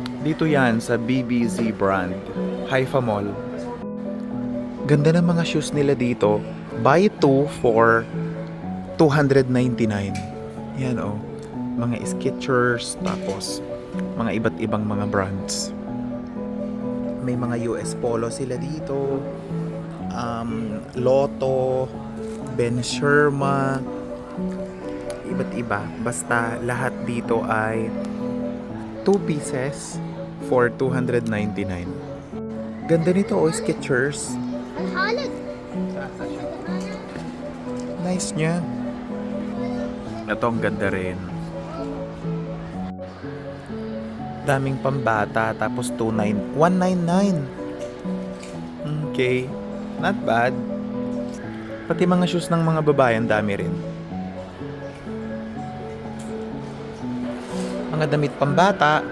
Dito yan sa BBZ brand, Haifa Mall. Ganda ng mga shoes nila dito. Buy 2 for 299. Yan oh. Mga Skechers, tapos mga iba't ibang mga brands. May mga US Polo sila dito. Lotto, Ben Sherma, iba't iba. Basta lahat dito ay 2 pieces for 299. Ganda nito oh, Skechers. Nice niya. Ito ang ganda rin. Daming pambata, tapos 199. Okay, not bad. Pati mga shoes ng mga babae ang dami rin. Mga damit pambata.